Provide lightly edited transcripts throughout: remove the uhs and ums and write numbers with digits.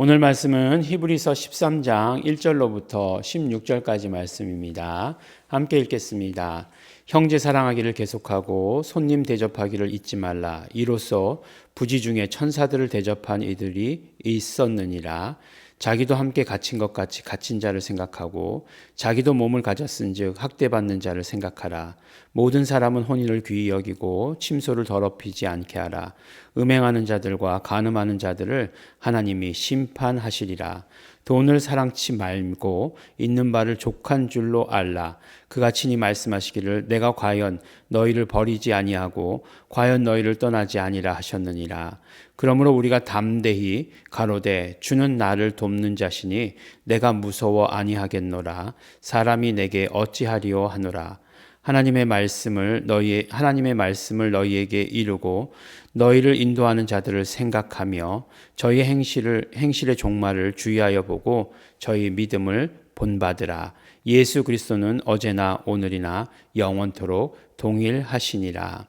오늘 말씀은 히브리서 13장 1절로부터 16절까지 말씀입니다. 함께 읽겠습니다. 형제 사랑하기를 계속하고 손님 대접하기를 잊지 말라. 이로써 부지 중에 천사들을 대접한 이들이 있었느니라. 자기도 함께 갇힌 것 같이 갇힌 자를 생각하고 자기도 몸을 가졌은즉 학대받는 자를 생각하라. 모든 사람은 혼인을 귀히 여기고 침소를 더럽히지 않게 하라. 음행하는 자들과 간음하는 자들을 하나님이 심판하시리라. 돈을 사랑치 말고 있는 바를 족한 줄로 알라. 그가 친히 말씀하시기를 내가 과연 너희를 버리지 아니하고 과연 너희를 떠나지 아니라 하셨느니라. 그러므로 우리가 담대히 가로되 주는 나를 돕는 자시니 내가 무서워 아니하겠노라. 사람이 내게 어찌하리요 하노라. 하나님의 말씀을 너희에게 이루고 너희를 인도하는 자들을 생각하며 저희 행실의 종말을 주의하여 보고 저희 믿음을 본받으라. 예수 그리스도는 어제나 오늘이나 영원토록 동일하시니라.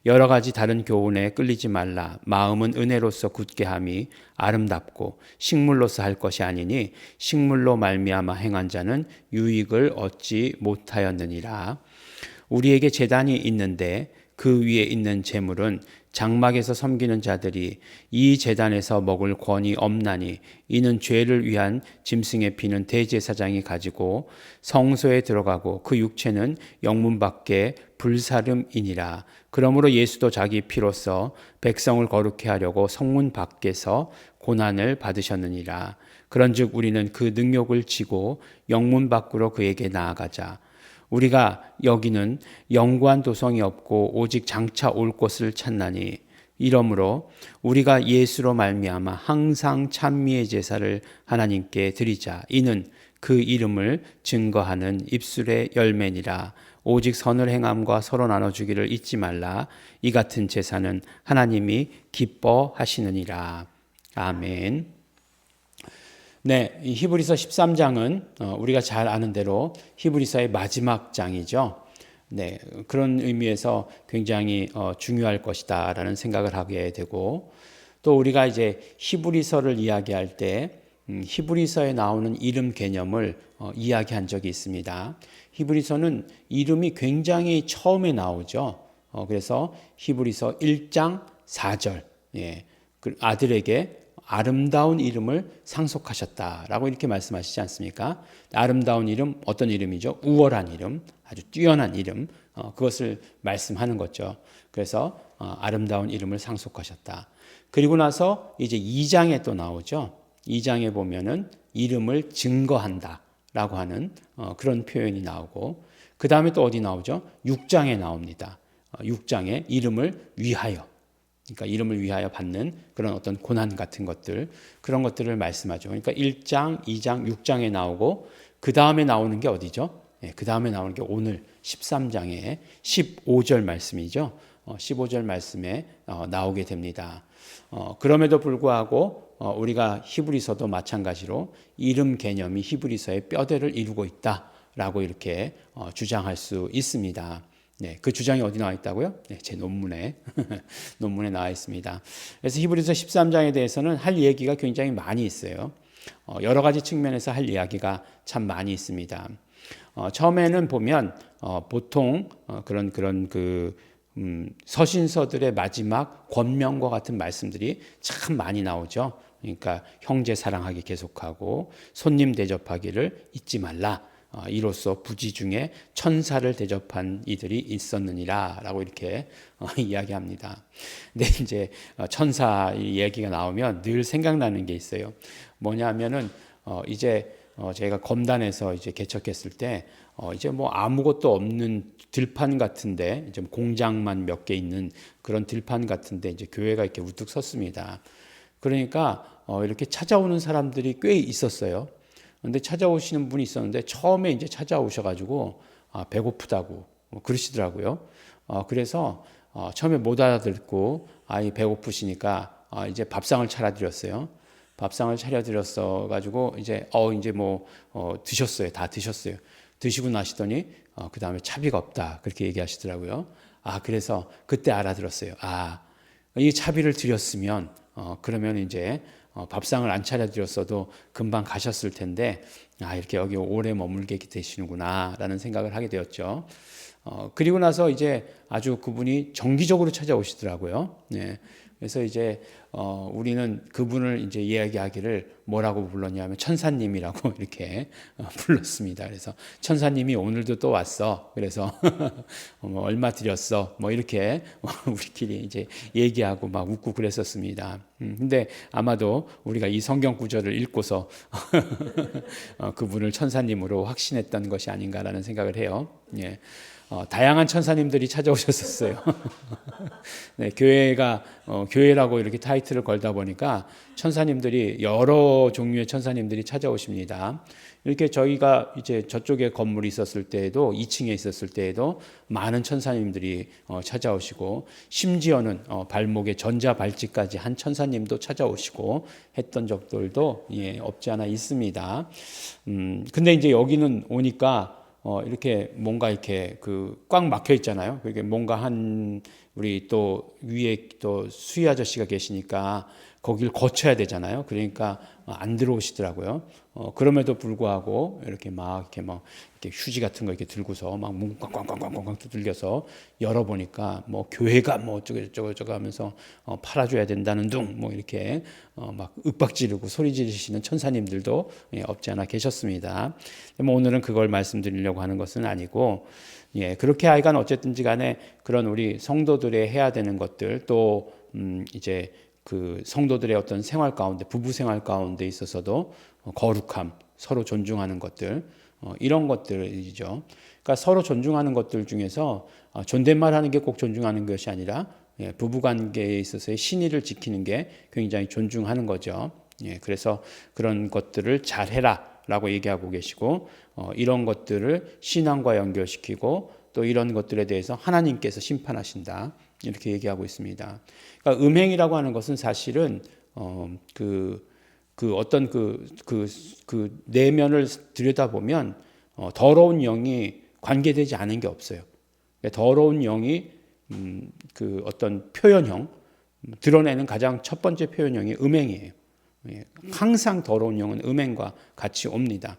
여러 가지 다른 교훈에 끌리지 말라. 마음은 은혜로서 굳게 함이 아름답고 식물로서 할 것이 아니니 식물로 말미암아 행한 자는 유익을 얻지 못하였느니라. 우리에게 제단이 있는데 그 위에 있는 제물은 장막에서 섬기는 자들이 이 제단에서 먹을 권이 없나니 이는 죄를 위한 짐승의 피는 대제사장이 가지고 성소에 들어가고 그 육체는 영문 밖에 불사름이니라. 그러므로 예수도 자기 피로써 백성을 거룩케 하려고 성문 밖에서 고난을 받으셨느니라. 그런즉 우리는 그 능욕을 지고 영문 밖으로 그에게 나아가자. 우리가 여기는 영구한 도성이 없고 오직 장차 올 곳을 찾나니 이러므로 우리가 예수로 말미암아 항상 찬미의 제사를 하나님께 드리자. 이는 그 이름을 증거하는 입술의 열매니라. 오직 선을 행함과 서로 나눠주기를 잊지 말라. 이 같은 제사는 하나님이 기뻐하시느니라. 아멘. 네, 이 히브리서 13장은 우리가 잘 아는 대로 히브리서의 마지막 장이죠. 네, 그런 의미에서 굉장히 중요할 것이다라는 생각을 하게 되고, 또 우리가 이제 히브리서를 이야기할 때 히브리서에 나오는 이름 개념을 이야기한 적이 있습니다. 히브리서는 이름이 굉장히 처음에 나오죠. 그래서 히브리서 1장 4절, 예, 아들에게 아름다운 이름을 상속하셨다라고 이렇게 말씀하시지 않습니까? 아름다운 이름, 어떤 이름이죠? 우월한 이름, 아주 뛰어난 이름, 그것을 말씀하는 거죠. 그래서 아름다운 이름을 상속하셨다. 그리고 나서 이제 2장에 또 나오죠. 2장에 보면은 이름을 증거한다라고 하는 그런 표현이 나오고, 그 다음에 또 어디 나오죠? 6장에 나옵니다. 6장에 이름을 위하여, 그러니까 이름을 위하여 받는 그런 어떤 고난 같은 것들, 그런 것들을 말씀하죠. 그러니까 1장, 2장, 6장에 나오고 그 다음에 나오는 게 어디죠? 그 다음에 나오는 게 오늘 13장의 15절 말씀이죠. 15절 말씀에 나오게 됩니다. 그럼에도 불구하고 우리가 히브리서도 마찬가지로 이름 개념이 히브리서의 뼈대를 이루고 있다라고 이렇게 주장할 수 있습니다. 네, 그 주장이 어디 나와 있다고요? 네, 제 논문에 나와 있습니다. 그래서 히브리서 13장에 대해서는 할 얘기가 굉장히 많이 있어요. 여러 가지 측면에서 할 이야기가 참 많이 있습니다. 처음에는 보면 보통 그런 서신서들의 마지막 권면과 같은 말씀들이 참 많이 나오죠. 그러니까 형제 사랑하기 계속하고 손님 대접하기를 잊지 말라. 이로써 부지 중에 천사를 대접한 이들이 있었느니라라고 이렇게 이야기합니다. 근데 이제 천사 얘기가 나오면 늘 생각나는 게 있어요. 뭐냐면은 이제 제가 검단에서 이제 개척했을 때 이제 뭐 아무것도 없는 들판 같은데 좀 공장만 몇 개 있는 그런 들판 같은데 이제 교회가 이렇게 우뚝 섰습니다. 그러니까 이렇게 찾아오는 사람들이 꽤 있었어요. 근데 찾아오시는 분이 있었는데 처음에 이제 찾아오셔가지고 배고프다고 그러시더라고요. 그래서 처음에 못 알아듣고 배고프시니까 이제 밥상을 차려드렸어요. 밥상을 차려드렸어 가지고 이제 뭐 드셨어요. 다 드셨어요. 드시고 나시더니 그 다음에 차비가 없다 그렇게 얘기하시더라고요. 그래서 그때 알아들었어요. 이 차비를 드렸으면 그러면 이제 밥상을 안 차려드렸어도 금방 가셨을 텐데 이렇게 여기 오래 머물게 되시는구나라는 생각을 하게 되었죠. 그리고 나서 이제 아주 그분이 정기적으로 찾아오시더라고요. 네. 그래서 이제 우리는 그분을 이제 이야기하기를 뭐라고 불렀냐면 천사님이라고 이렇게 불렀습니다. 그래서 천사님이 오늘도 또 왔어. 그래서 뭐 얼마 드렸어. 뭐 이렇게 우리끼리 이제 얘기하고 막 웃고 그랬었습니다. 근데 아마도 우리가 이 성경 구절을 읽고서 그분을 천사님으로 확신했던 것이 아닌가라는 생각을 해요. 예. 다양한 천사님들이 찾아오셨었어요. 네, 교회라고 이렇게 타이틀을 걸다 보니까 천사님들이 여러 종류의 천사님들이 찾아오십니다. 이렇게 저희가 이제 저쪽에 건물이 있었을 때에도 2층에 있었을 때에도 많은 천사님들이 찾아오시고 심지어는 발목에 전자 발찌까지 한 천사님도 찾아오시고 했던 적들도 없지 않아 있습니다. 근데 이제 여기는 오니까 이렇게 뭔가 이렇게 꽉 막혀 있잖아요. 그게 뭔가 우리 또 위에 또 수희 아저씨가 계시니까 거길 거쳐야 되잖아요. 그러니까 안 들어오시더라고요. 그럼에도 불구하고 이렇게 휴지 같은 거 이렇게 들고서 막 문 꽝꽝꽝꽝꽝 두들겨서 열어보니까 뭐 교회가 뭐 어쩌고 하면서 팔아줘야 된다는 둥 뭐 이렇게 막 윽박 지르고 소리 지르시는 천사님들도 없지 않아 계셨습니다. 뭐 오늘은 그걸 말씀드리려고 하는 것은 아니고 그렇게 하여간 어쨌든지 간에 그런 우리 성도들의 해야 되는 것들 또 이제 그 성도들의 어떤 생활 가운데 부부 생활 가운데 있어서도 거룩함, 서로 존중하는 것들 이런 것들이죠. 그러니까 서로 존중하는 것들 중에서 존댓말하는 게 꼭 존중하는 것이 아니라 부부 관계에 있어서의 신의를 지키는 게 굉장히 존중하는 거죠. 그래서 그런 것들을 잘해라라고 얘기하고 계시고 이런 것들을 신앙과 연결시키고 또 이런 것들에 대해서 하나님께서 심판하신다. 이렇게 얘기하고 있습니다. 그러니까 음행이라고 하는 것은 사실은 어떤 내면을 들여다보면 더러운 영이 관계되지 않은 게 없어요. 더러운 영이 어떤 표현형 드러내는 가장 첫 번째 표현형이 음행이에요. 항상 더러운 영은 음행과 같이 옵니다.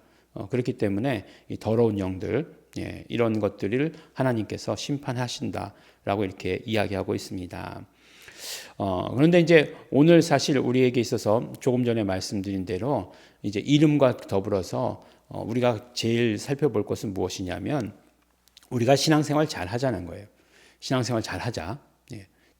그렇기 때문에 이 더러운 영들 이런 것들을 하나님께서 심판하신다라고 이렇게 이야기하고 있습니다. 그런데 이제 오늘 사실 우리에게 있어서 조금 전에 말씀드린 대로 이제 이름과 더불어서 우리가 제일 살펴볼 것은 무엇이냐면 우리가 신앙생활 잘 하자는 거예요. 신앙생활 잘 하자.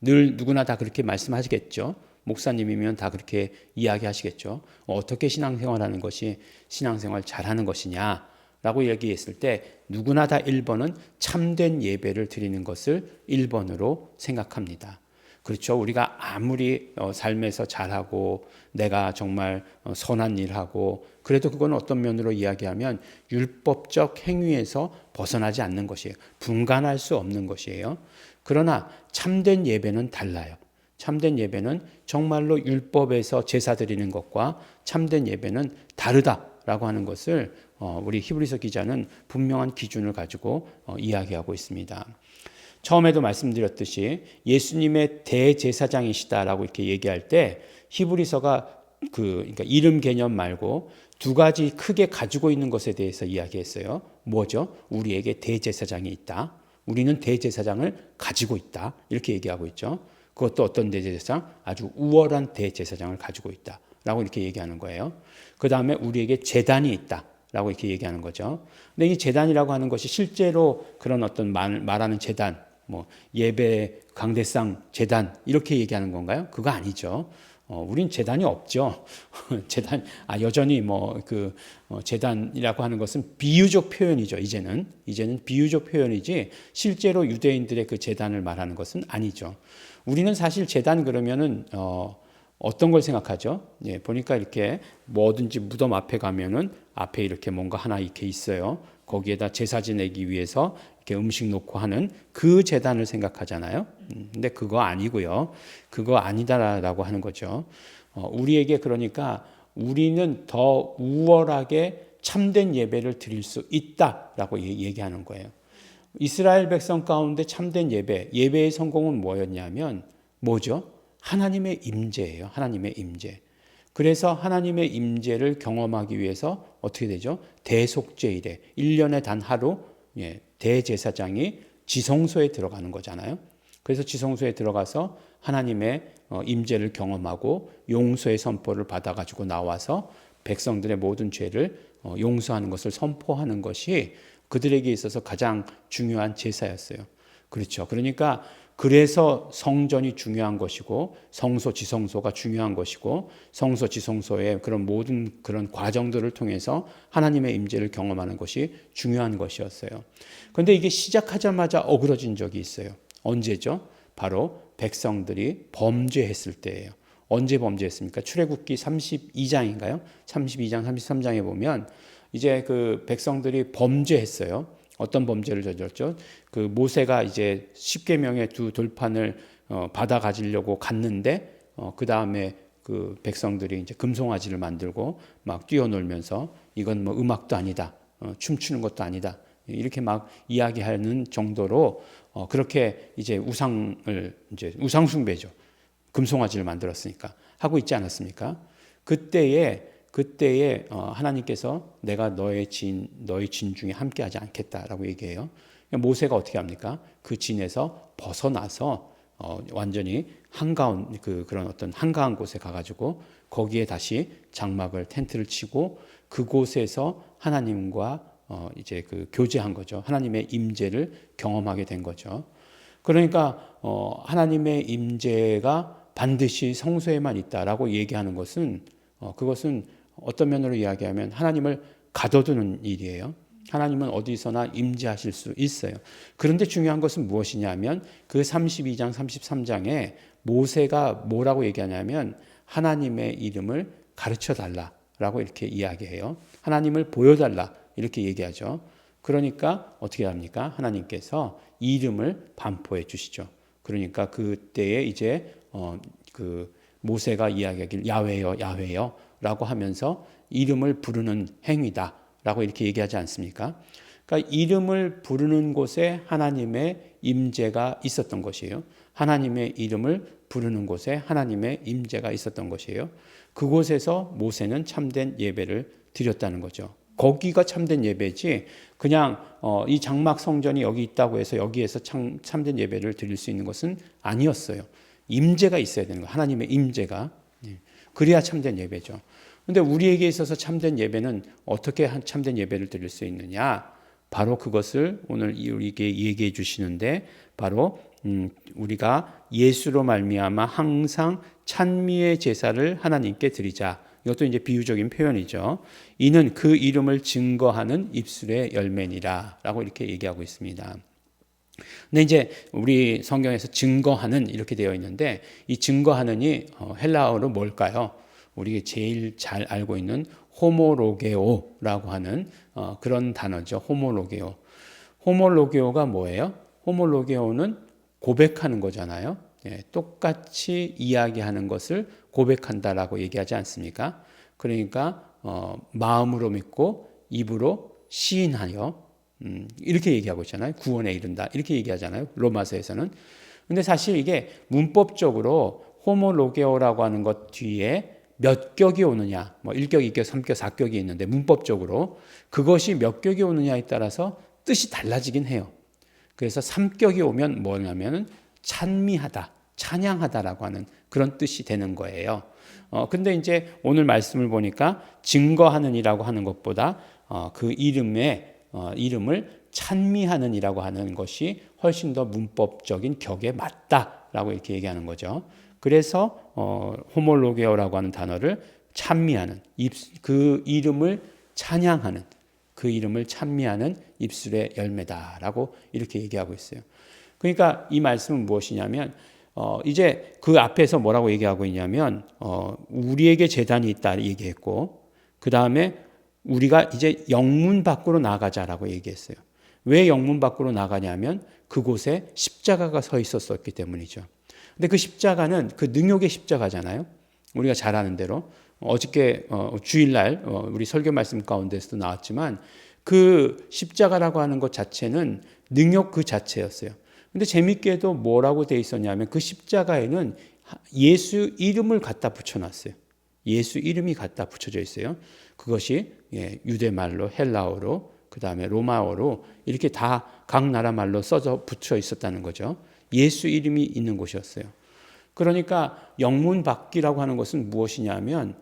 늘 누구나 다 그렇게 말씀하시겠죠. 목사님이면 다 그렇게 이야기하시겠죠. 어떻게 신앙생활하는 것이 신앙생활 잘하는 것이냐라고 얘기했을 때 누구나 다 1번은 참된 예배를 드리는 것을 1번으로 생각합니다. 그렇죠. 우리가 아무리 삶에서 잘하고 내가 정말 선한 일하고 그래도 그건 어떤 면으로 이야기하면 율법적 행위에서 벗어나지 않는 것이에요. 분간할 수 없는 것이에요. 그러나 참된 예배는 달라요. 참된 예배는 정말로 율법에서 제사 드리는 것과 참된 예배는 다르다라고 하는 것을 우리 히브리서 기자는 분명한 기준을 가지고 이야기하고 있습니다. 처음에도 말씀드렸듯이 예수님의 대제사장이시다라고 이렇게 얘기할 때 히브리서가 그러니까 이름 개념 말고 두 가지 크게 가지고 있는 것에 대해서 이야기했어요. 뭐죠? 우리에게 대제사장이 있다. 우리는 대제사장을 가지고 있다. 이렇게 얘기하고 있죠. 그것도 어떤 대제사장? 아주 우월한 대제사장을 가지고 있다라고 이렇게 얘기하는 거예요. 그 다음에 우리에게 제단이 있다라고 이렇게 얘기하는 거죠. 근데 이 제단이라고 하는 것이 실제로 그런 어떤 말하는 제단, 뭐 예배 강대상 제단 이렇게 얘기하는 건가요? 그거 아니죠. 우린 제단이 없죠. 제단 여전히 제단이라고 하는 것은 비유적 표현이죠. 이제는 비유적 표현이지 실제로 유대인들의 그 제단을 말하는 것은 아니죠. 우리는 사실 제단 그러면은 어떤 걸 생각하죠? 보니까 이렇게 뭐든지 무덤 앞에 가면은 앞에 이렇게 뭔가 하나 이렇게 있어요. 거기에다 제사 지내기 위해서 이렇게 음식 놓고 하는 그 제단을 생각하잖아요. 근데 그거 아니고요. 그거 아니다라고 하는 거죠. 우리에게 그러니까 우리는 더 우월하게 참된 예배를 드릴 수 있다라고 얘기하는 거예요. 이스라엘 백성 가운데 참된 예배의 성공은 뭐였냐면 뭐죠? 하나님의 임재예요. 하나님의 임재. 그래서 하나님의 임재를 경험하기 위해서 어떻게 되죠? 대속죄일에 1년에 단 하루 대제사장이 지성소에 들어가는 거잖아요. 그래서 지성소에 들어가서 하나님의 임재를 경험하고 용서의 선포를 받아가지고 나와서 백성들의 모든 죄를 용서하는 것을 선포하는 것이 그들에게 있어서 가장 중요한 제사였어요. 그렇죠. 그러니까 그래서 성전이 중요한 것이고 성소 지성소가 중요한 것이고 성소 지성소의 그런 모든 그런 과정들을 통해서 하나님의 임재를 경험하는 것이 중요한 것이었어요. 그런데 이게 시작하자마자 어그러진 적이 있어요. 언제죠? 바로 백성들이 범죄했을 때예요. 언제 범죄했습니까? 출애굽기 32장인가요? 32장, 33장에 보면 이제 그 백성들이 범죄했어요. 어떤 범죄를 저질렀죠? 그 모세가 이제 십계명의 두 돌판을 받아 가지려고 갔는데 그 다음에 그 백성들이 이제 금송아지를 만들고 막 뛰어놀면서 이건 뭐 음악도 아니다, 춤추는 것도 아니다 이렇게 막 이야기하는 정도로 그렇게 이제 우상 숭배죠. 금송아지를 만들었으니까 하고 있지 않았습니까? 그때에 하나님께서 내가 너희 진 중에 함께하지 않겠다라고 얘기해요. 모세가 어떻게 합니까? 그 진에서 벗어나서 완전히 그런 어떤 한가한 곳에 가가지고 거기에 다시 장막을 텐트를 치고 그곳에서 하나님과 이제 그 교제한 거죠. 하나님의 임재를 경험하게 된 거죠. 그러니까 하나님의 임재가 반드시 성소에만 있다라고 얘기하는 것은 그것은 어떤 면으로 이야기하면 하나님을 가둬두는 일이에요. 하나님은 어디서나 임재하실 수 있어요. 그런데 중요한 것은 무엇이냐면 그 32장, 33장에 모세가 뭐라고 얘기하냐면 하나님의 이름을 가르쳐 달라라고 이렇게 이야기해요. 하나님을 보여달라 이렇게 얘기하죠. 그러니까 어떻게 합니까? 하나님께서 이름을 반포해 주시죠. 그러니까 그때에 이제 그 모세가 이야기하길 야훼여 야훼여 라고 하면서 이름을 부르는 행위다 라고 이렇게 얘기하지 않습니까? 그러니까 이름을 부르는 곳에 하나님의 임재가 있었던 것이에요. 하나님의 이름을 부르는 곳에 하나님의 임재가 있었던 것이에요. 그곳에서 모세는 참된 예배를 드렸다는 거죠. 거기가 참된 예배지 그냥 이 장막 성전이 여기 있다고 해서 여기에서 참된 예배를 드릴 수 있는 것은 아니었어요. 임재가 있어야 되는 거예요. 하나님의 임재가. 그래야 참된 예배죠. 그런데 우리에게 있어서 참된 예배는 어떻게 참된 예배를 드릴 수 있느냐? 바로 그것을 오늘 우리에게 얘기해 주시는데 바로 우리가 예수로 말미암아 항상 찬미의 제사를 하나님께 드리자. 이것도 이제 비유적인 표현이죠. 이는 그 이름을 증거하는 입술의 열매니라라고 이렇게 얘기하고 있습니다. 근데 이제 우리 성경에서 증거하는 이렇게 되어 있는데 이 증거하는이 헬라어로 뭘까요? 우리가 제일 잘 알고 있는 호모로게오라고 하는 그런 단어죠. 호모로게오. 호모로게오가 뭐예요? 호모로게오는 고백하는 거잖아요. 똑같이 이야기하는 것을 고백한다라고 얘기하지 않습니까? 그러니까 마음으로 믿고 입으로 시인하여 이렇게 얘기하고 있잖아요. 구원에 이른다. 이렇게 얘기하잖아요. 로마서에서는. 근데 사실 이게 문법적으로 호모로게오라고 하는 것 뒤에 몇 격이 오느냐, 뭐 1격, 2격, 3격, 4격이 있는데 문법적으로 그것이 몇 격이 오느냐에 따라서 뜻이 달라지긴 해요. 그래서 3격이 오면 뭐냐면은 찬미하다, 찬양하다라고 하는 그런 뜻이 되는 거예요. 근데 이제 오늘 말씀을 보니까 증거하는이라고 하는 것보다 그 이름을 찬미하는이라고 하는 것이 훨씬 더 문법적인 격에 맞다라고 이렇게 얘기하는 거죠. 그래서 호몰로게오라고 하는 단어를 찬미하는 그 이름을 찬양하는 그 이름을 찬미하는 입술의 열매다라고 이렇게 얘기하고 있어요. 그러니까 이 말씀은 무엇이냐면 이제 그 앞에서 뭐라고 얘기하고 있냐면 우리에게 제단이 있다 얘기했고 그 다음에 우리가 이제 영문 밖으로 나가자라고 얘기했어요. 왜 영문 밖으로 나가냐면 그곳에 십자가가 서 있었기 때문이죠. 근데 그 십자가는 그 능욕의 십자가잖아요. 우리가 잘 아는 대로 어저께 주일날 우리 설교 말씀 가운데서도 나왔지만 그 십자가라고 하는 것 자체는 능욕 그 자체였어요. 근데 재밌게도 뭐라고 돼 있었냐면 그 십자가에는 예수 이름을 갖다 붙여놨어요. 예수 이름이 갖다 붙여져 있어요. 그것이 유대 말로, 헬라어로, 그 다음에 로마어로 이렇게 다 각 나라 말로 써져 붙여 있었다는 거죠. 예수 이름이 있는 곳이었어요. 그러니까 영문받기라고 하는 것은 무엇이냐면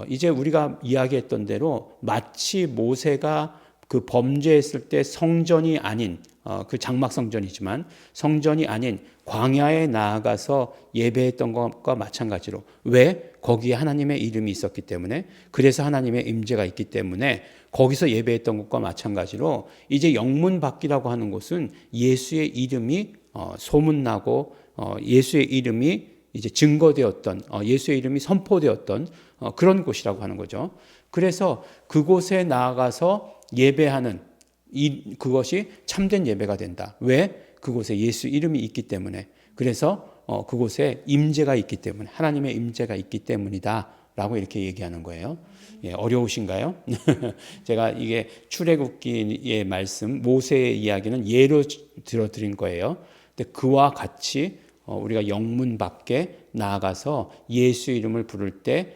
이제 우리가 이야기했던 대로 마치 모세가 그 범죄했을 때 성전이 아닌 그 장막 성전이지만 성전이 아닌 광야에 나아가서 예배했던 것과 마찬가지로, 왜? 거기에 하나님의 이름이 있었기 때문에, 그래서 하나님의 임재가 있기 때문에 거기서 예배했던 것과 마찬가지로 이제 영문받기라고 하는 것은 예수의 이름이 소문나고 예수의 이름이 이제 증거되었던, 예수의 이름이 선포되었던 그런 곳이라고 하는 거죠. 그래서 그곳에 나아가서 예배하는 그것이 참된 예배가 된다. 왜? 그곳에 예수 이름이 있기 때문에, 그래서 그곳에 임재가 있기 때문에, 하나님의 임재가 있기 때문이다라고 이렇게 얘기하는 거예요. 어려우신가요? 제가 이게 출애굽기의 말씀, 모세의 이야기는 예로 들어드린 거예요. 근데 그와 같이 우리가 영문 밖에 나아가서 예수 이름을 부를 때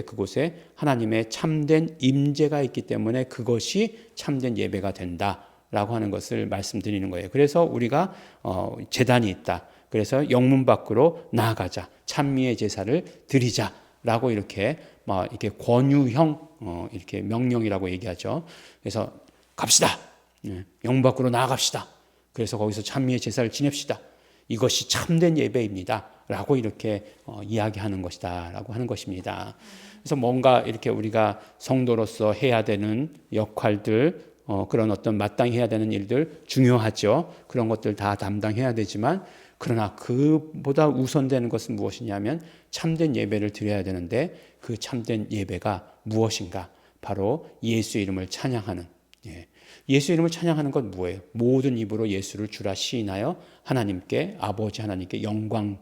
그곳에 하나님의 참된 임재가 있기 때문에 그것이 참된 예배가 된다라고 하는 것을 말씀드리는 거예요. 그래서 우리가 제단이 있다. 그래서 영문 밖으로 나아가자. 찬미의 제사를 드리자라고 이렇게 권유형 이렇게 명령이라고 얘기하죠. 그래서 갑시다. 영문 밖으로 나아갑시다. 그래서 거기서 찬미의 제사를 지냅시다. 이것이 참된 예배입니다. 라고 이렇게 이야기하는 것이다. 라고 하는 것입니다. 그래서 뭔가 이렇게 우리가 성도로서 해야 되는 역할들, 그런 어떤 마땅히 해야 되는 일들 중요하죠. 그런 것들 다 담당해야 되지만, 그러나 그보다 우선되는 것은 무엇이냐면 참된 예배를 드려야 되는데, 그 참된 예배가 무엇인가? 바로 예수 이름을 찬양하는, 예수 이름을 찬양하는 건 뭐예요? 모든 입으로 예수를 주라 시인하여 하나님께, 아버지 하나님께 영광을,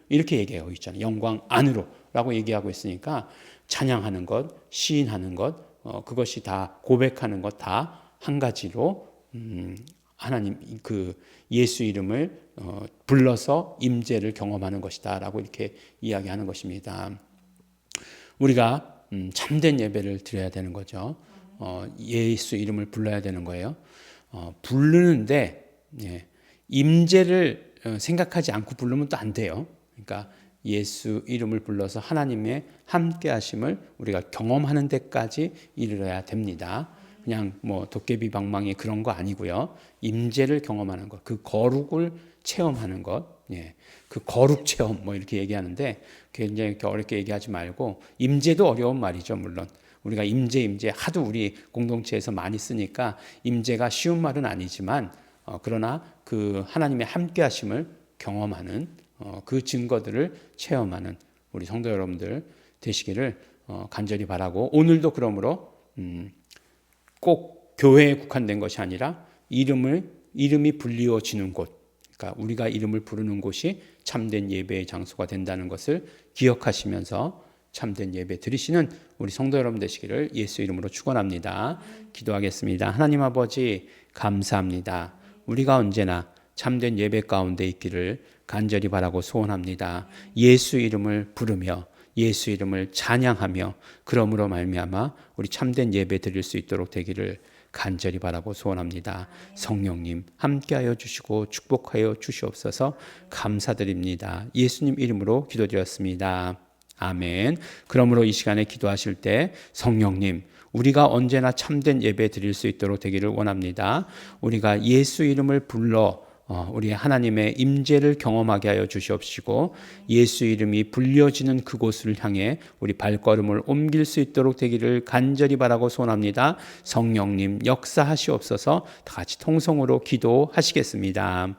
이렇게 얘기하고 있잖아요. 영광 안으로 라고 얘기하고 있으니까 찬양하는 것, 시인하는 것, 그것이 다 고백하는 것 다 한 가지로 하나님 그 예수 이름을 불러서 임재를 경험하는 것이다 라고 이렇게 이야기하는 것입니다. 우리가 참된 예배를 드려야 되는 거죠. 예수 이름을 불러야 되는 거예요. 부르는데 임재를 생각하지 않고 부르면 또 안 돼요. 그러니까 예수 이름을 불러서 하나님의 함께 하심을 우리가 경험하는 데까지 이르러야 됩니다. 그냥 뭐 도깨비 방망이 그런 거 아니고요. 임재를 경험하는 것, 그 거룩을 체험하는 것, 그 거룩 체험 뭐 이렇게 얘기하는데 굉장히 이렇게 어렵게 얘기하지 말고, 임재도 어려운 말이죠. 물론 우리가 임재 하도 우리 공동체에서 많이 쓰니까 임재가 쉬운 말은 아니지만, 그러나 그 하나님의 함께 하심을 경험하는 그 증거들을 체험하는 우리 성도 여러분들 되시기를 간절히 바라고, 오늘도 그러므로 꼭 교회에 국한된 것이 아니라 이름이 불리워지는 곳, 그러니까 우리가 이름을 부르는 곳이 참된 예배의 장소가 된다는 것을 기억하시면서 참된 예배 드리시는 우리 성도 여러분 되시기를 예수 이름으로 축원합니다. 기도하겠습니다. 하나님 아버지 감사합니다. 우리가 언제나 참된 예배 가운데 있기를 간절히 바라고 소원합니다. 예수 이름을 부르며 예수 이름을 찬양하며, 그러므로 말미암아 우리 참된 예배 드릴 수 있도록 되기를 간절히 바라고 소원합니다. 성령님 함께하여 주시고 축복하여 주시옵소서. 감사드립니다. 예수님 이름으로 기도드렸습니다. 아멘. 그러므로 이 시간에 기도하실 때 성령님, 우리가 언제나 참된 예배 드릴 수 있도록 되기를 원합니다. 우리가 예수 이름을 불러 우리 하나님의 임재를 경험하게 하여 주시옵시고, 예수 이름이 불려지는 그곳을 향해 우리 발걸음을 옮길 수 있도록 되기를 간절히 바라고 소원합니다. 성령님 역사하시옵소서. 다 같이 통성으로 기도하시겠습니다.